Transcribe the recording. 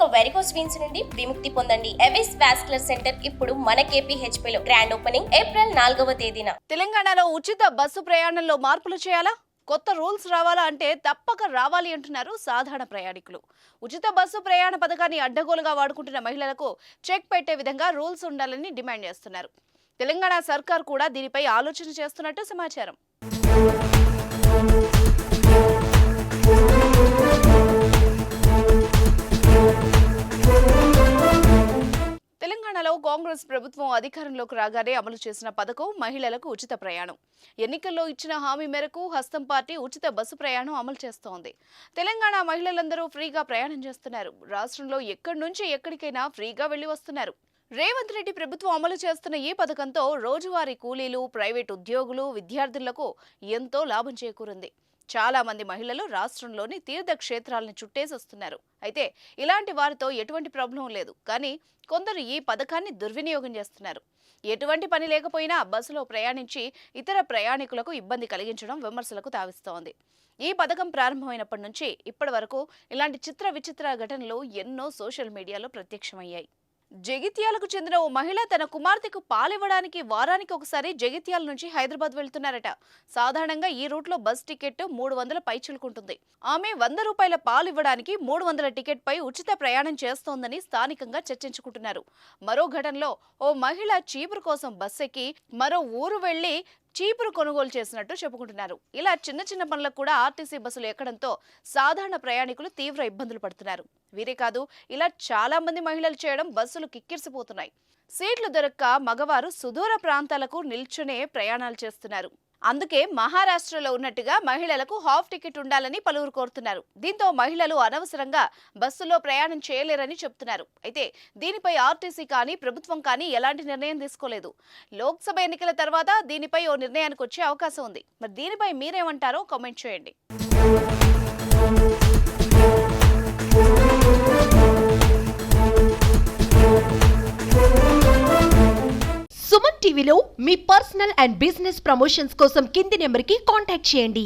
ఇక varicose veins నుండి విముక్తి పొందండి. ఎవిస్ వాస్కులర్ సెంటర్ ఇప్పుడు మన KPHP లో గ్రాండ్ ఓపెనింగ్ ఏప్రిల్ 4వ తేదీన. తెలంగాణలో ఉచిత బస్సు ప్రయాణంలో మార్పులు చేయాలా? కొత్త రూల్స్ రావాలా అంటే తప్పక రావాలి అంటున్నారు సాధారణ ప్రయాణికులు. ఉచిత బస్సు ప్రయాణ పథకాన్ని అడ్డగోలుగా వాడుకుంటున్న మహిళలకు చెక్ పెట్టే విధంగా రూల్స్ ఉండాలని డిమాండ్ చేస్తున్నారు. తెలంగాణ సర్కార్ కూడా దీనిపై ఆలోచన చేస్తున్నట్టు సమాచారం. తెలంగాణలో కాంగ్రెస్ ప్రభుత్వం అధికారంలోకి రాగానే అమలు చేసిన పథకం మహిళలకు ఉచిత ప్రయాణం. ఎన్నికల్లో ఇచ్చిన హామీ మేరకు హస్తం పార్టీ ఉచిత బస్సు ప్రయాణం అమలు చేస్తోంది. తెలంగాణ మహిళలందరూ ఫ్రీగా ప్రయాణం చేస్తున్నారు. రాష్ట్రంలో ఎక్కడి నుంచి ఎక్కడికైనా ఫ్రీగా వెళ్లి వస్తున్నారు. రేవంత్ రెడ్డి ప్రభుత్వం అమలు చేస్తున్న ఈ పథకంతో రోజువారీ కూలీలు, ప్రైవేట్ ఉద్యోగులు, విద్యార్థులకు ఎంతో లాభం చేకూరింది. చాలా మంది మహిళలు రాష్ట్రంలోని తీర్థక్షేత్రాలను చుట్టేసి వస్తున్నారు. అయితే ఇలాంటి వారితో ఎటువంటి ప్రాబ్లం లేదు. కానీ కొందరు ఈ పథకాన్ని దుర్వినియోగం చేస్తున్నారు. ఎటువంటి పని లేకపోయినా బస్సులో ప్రయాణించి ఇతర ప్రయాణికులకు ఇబ్బంది కలిగించడం విమర్శలకు తావిస్తోంది. ఈ పథకం ప్రారంభమైనప్పటి నుంచి ఇప్పటి వరకు ఇలాంటి చిత్ర విచిత్ర ఘటనలు ఎన్నో సోషల్ మీడియాలో ప్రత్యక్షమయ్యాయి. జగిత్యాలకు చెందిన ఓ మహిళ తన కుమార్తెకు పాలివ్వడానికి వారానికి ఒకసారి జగిత్యాల నుంచి హైదరాబాద్ వెళ్తున్నారట. సాధారణంగా ఈ రూట్లో బస్ టికెట్ 300 పైచిలుకుంటుంది. ఆమె 100 రూపాయల పాలు ఇవ్వడానికి 300 టికెట్ పై ఉచిత ప్రయాణం చేస్తోందని స్థానికంగా చర్చించుకుంటున్నారు. మరో ఘటనలో ఓ మహిళ చీపురు కోసం బస్ ఎక్కి మరో ఊరు వెళ్లి చీపురు కొనుగోలు చేసినట్టు చెప్పుకుంటున్నారు. ఇలా చిన్న చిన్న పనులకు కూడా ఆర్టీసీ బస్సులు ఎక్కడంతో సాధారణ ప్రయాణికులు తీవ్ర ఇబ్బందులు పడుతున్నారు. వీరే కాదు, ఇలా చాలా మంది మహిళలు చేయడం బస్సులు కిక్కిరిసిపోతున్నాయి. సీట్లు దొరక్క మగవారు సుదూర ప్రాంతాలకు నిల్చునే ప్రయాణాలు చేస్తున్నారు. అందుకే మహారాష్ట్రలో ఉన్నట్టుగా మహిళలకు హాఫ్ టికెట్ ఉండాలని పలువురు కోరుతున్నారు. దీంతో మహిళలు అనవసరంగా బస్సులో ప్రయాణం చేయలేరని చెప్తున్నారు. అయితే దీనిపై ఆర్టీసీ కానీ ప్రభుత్వం కానీ ఎలాంటి నిర్ణయం తీసుకోలేదు. లోక్సభ ఎన్నికల తర్వాత దీనిపై ఓ నిర్ణయానికి వచ్చే అవకాశం ఉంది. మరి దీనిపై మీరేమంటారో కామెంట్ చేయండి. సుమన్ టీవీలో మీ పర్సనల్ అండ్ బిజినెస్ ప్రమోషన్స్ కోసం కింది నెంబర్కి కాంటాక్ట్ చేయండి.